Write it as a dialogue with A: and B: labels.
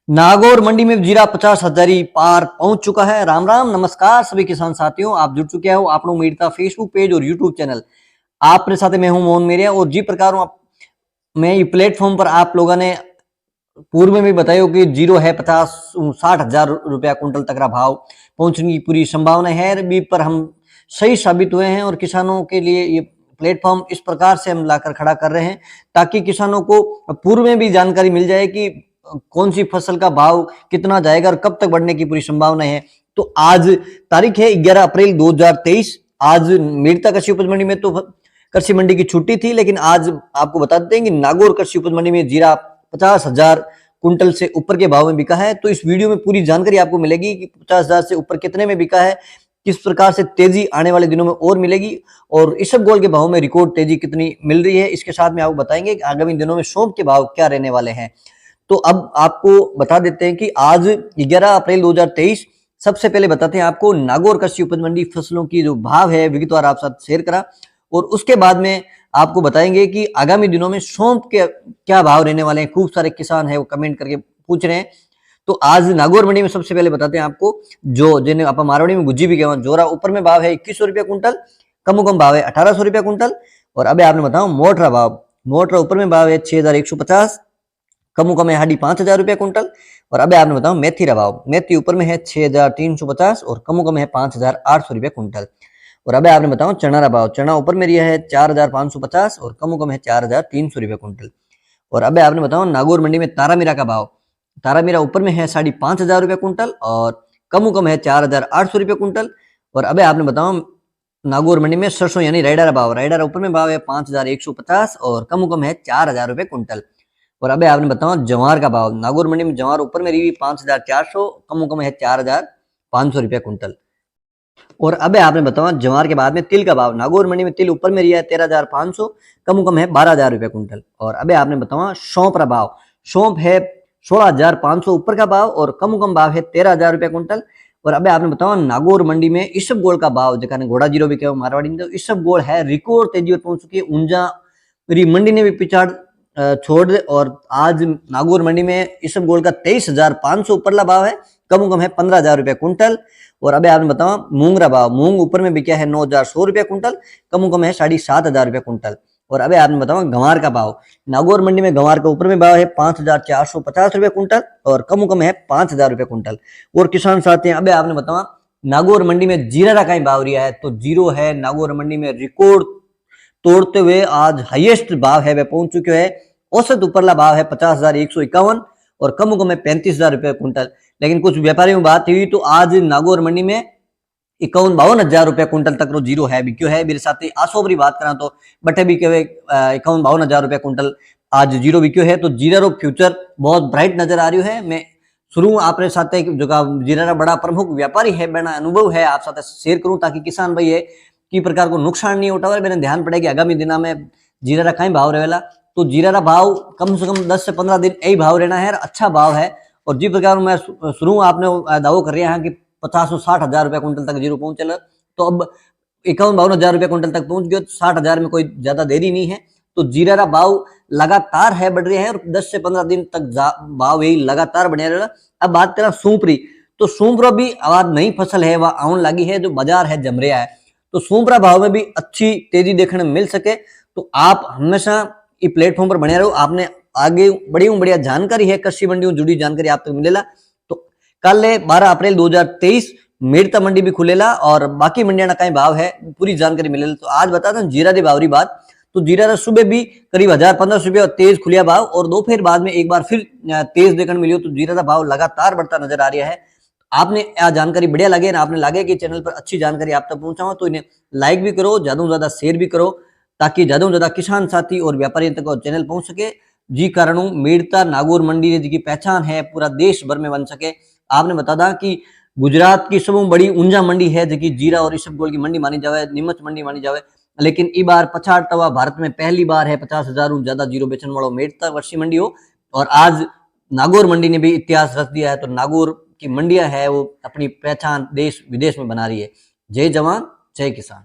A: नागौर मंडी में जीरा 50,000 पार पहुंच चुका है। राम राम नमस्कार सभी किसान साथियों, आप जुड़ चुके हो आप लोग मीरता फेसबुक पेज और यूट्यूब चैनल। आपके साथ मैं हूं मोहन मेरिया और जी प्रकार मैं ये प्लेटफॉर्म पर आप लोगों ने पूर्व में भी बताया कि जीरो है 50-60 हजार रुपया कुंटल तक का भाव पहुंचने की पूरी संभावना है। भी पर हम सही साबित हुए हैं और किसानों के लिए ये प्लेटफॉर्म इस प्रकार से हम लाकर खड़ा कर रहे हैं ताकि किसानों को पूर्व में भी जानकारी मिल जाए कि कौन सी फसल का भाव कितना जाएगा और कब तक बढ़ने की पूरी संभावना है। तो आज तारीख है 11 अप्रैल 2023। आज मीरता कृषि उपज मंडी में तो कृषि मंडी की छुट्टी थी, लेकिन आज आपको बता देते हैं कि नागौर कृषि उपज मंडी में जीरा 50,000 कुंटल से ऊपर के भाव में बिका है। तो इस वीडियो में पूरी जानकारी आपको मिलेगी कि 50,000 से ऊपर कितने में बिका है, किस प्रकार से तेजी आने वाले दिनों में और मिलेगी और इसबगोल के भाव में रिकॉर्ड तेजी कितनी मिल रही है। इसके साथ में आपको बताएंगे कि आगामी दिनों में सौंफ के भाव क्या रहने वाले हैं। तो अब आपको बता देते हैं कि आज 11 अप्रैल 2023 सबसे पहले बताते हैं आपको नागौर कृषि उपज मंडी फसलों की जो भाव है विगतवार आप साथ शेयर करा, और उसके बाद में आपको बताएंगे कि आगामी दिनों में सौंफ के क्या भाव रहने वाले हैं। खूब सारे किसान है वो कमेंट करके पूछ रहे हैं। तो आज नागौर मंडी में सबसे पहले बताते हैं आपको जो जिन्हें आप मारवाड़ी में गुज्जी भी कहते हैं, जोरा ऊपर में भाव है 2100 रुपया कुंटल, कम भाव है 1800 रुपया कुंटल। और अब आपने बताओ मोटरा भाव, मोटरा ऊपर में भाव है 6150, कम है 5,500 रुपया कुंटल। और अब आपने बताओ मेथी का भाव, मेथी ऊपर में है 6,350 और कम है 5,800 रुपया कुंटल। और अब आपने बताओ चना का भाव, चना ऊपर में रिया है 4,550 और कम है 4,300 रुपया कुंटल। और अब आपने बताओ नागौर मंडी में तारामीरा का भाव, तारामीरा ऊपर में है 5,500 रुपया कुंटल और कम है 4,800 रुपया कुंटल। और अब आपने बताओ नागौर मंडी में सरसों यानी राइडर भाव, राइडर ऊपर में भाव है 5,150 और कम है 4,000 रुपये कुंटल। और अब आपने बताओ जवार का भाव, नागौर मंडी में जवार ऊपर में रही 5,400, कम है 4,500 रुपया कुंटल। और अब आपने बताओ जवार के बाद में तिल का भाव, नागौर मंडी में तिल ऊपर में रिया है 13,500, कम है 12,000 रुपया कुंटल। और अब आपने बताओ सौंफ का भाव, सौंफ है 16,500 ऊपर का भाव और कम भाव है 13,000 रुपया कुंटल। और अब आपने बताओ नागौर मंडी में इसबगोल का भाव, जगह घोड़ा जीरो भी कहो मारवाड़ी में, तो इसबगोल है रिकॉर्ड तेजी पर पहुंच चुकी है। ऊंजा मंडी ने भी पिछाड़ छोड़ दे और आज नागौर मंडी में इसबगोल का 23,500 ऊपरला भाव है, कम है 15,000 रुपया कुंटल। और अब आपने बताओ मूंग का भाव, मूंग ऊपर में बिका है 9,100 रुपया कुंटल, कम है 7,500 रुपया कुंटल। और अब आपने बताओ गंवार का भाव, नागौर मंडी में गंवार का ऊपर में भाव है 5,450 रुपया कुंटल और कम है 5,000 रुपया कुंटल। और किसान साथी अब आपने बताओ नागौर मंडी में जीरा का भाव रिया है, तो जीरो है नागौर मंडी में रिकॉर्ड तोड़ते हुए आज हाईएस्ट भाव है वह पहुंच चुके हैं। औसत ऊपरला भाव है 50,151 और कम है 35,000 रुपये कुंटल। लेकिन कुछ व्यापारियों में बात हुई तो आज नागौर मंडी में 51-52 रुपया कुंटल तक जीरो है बिक्यो है। मेरे साथ आसोबरी बात करा तो बटे भी कहे 51-52 रुपया कुंटल आज जीरो बिक्यो है। तो जीरा रो फ्यूचर बहुत ब्राइट नजर आ रही है। मैं शुरू आपने साथ जो जीरा रा बड़ा प्रमुख व्यापारी है बड़ा अनुभव है आप साथ शेयर करूं ताकि किसान भाई है की प्रकार को नुकसान नहीं उठावे। मैंने ध्यान पड़े कि आगामी दिनों में जीरा रा कहीं भाव रहेला, तो जीरा रा भाव कम से कम 10 से 15 दिन यही भाव रहना है, अच्छा भाव है। और जिस प्रकार मैं शुरू आपने दावो कर रहे हैं कि 50-60 हजार रुपया कुंटल तक जीरो पहुंचे, तो अब 51-52 रुपया कुंटल तक पहुंच गया। 60,000 में कोई ज्यादा देरी नहीं है। तो जीरा रा भाव लगातार है बढ़ रही है और 10 से 15 दिन तक भाव यही लगातार बढ़िया रहेगा। अब बात करें सूपरी, तो सूपरा भी आवाज नई फसल है वह आउन लगी है, जो बाजार है जम रहा है। तो सूपरा भाव में भी अच्छी तेजी देखने में मिल सके तो आप हमेशा ये प्लेटफॉर्म पर बने रहो। आपने आगे बढ़िया जानकारी है कृषि मंडियों जुड़ी जानकारी आप तक मिलेला। तो कल 12 अप्रैल 2023 मीरता मंडी भी खुलेला और बाकी मंडिया का भाव है पूरी जानकारी मिलेला। तो आज बता दें जीरा दी भावरी बात, तो जीरा सुबह भी करीब 1,015 रुपये तेज खुलिया भाव और दोपहर बाद में एक बार फिर तेज देखने मिलियो। तो जीरा का भाव लगातार बढ़ता नजर आ रहा है। आपने यह जानकारी बढ़िया लगे ना, आपने लगे कि चैनल पर अच्छी जानकारी आप तक पहुंचाओ तो इन्हें लाइक भी करो, ज्यादा से ज्यादा शेयर भी करो ताकि ज्यादा से ज्यादा किसान साथी और व्यापारी तक चैनल पहुंच सके। जी कारण मीरता नागौर मंडी की पहचान है पूरा देश भर में बन सके। आपने बता दा कि गुजरात की सब बड़ी ऊंजा मंडी है जो जीरा और इसबगोल की मंडी मानी जाए, नीमच मंडी मानी जाए। लेकिन इस बार पछाड़वा भारत में पहली बार है 50,000 ज्यादा जीरो बेचने वालों मीरता वर्षी मंडी हो। और आज नागौर मंडी ने भी इतिहास रच दिया है। तो नागौर की मंडियां है वो अपनी पहचान देश विदेश में बना रही है। जय जवान जय किसान।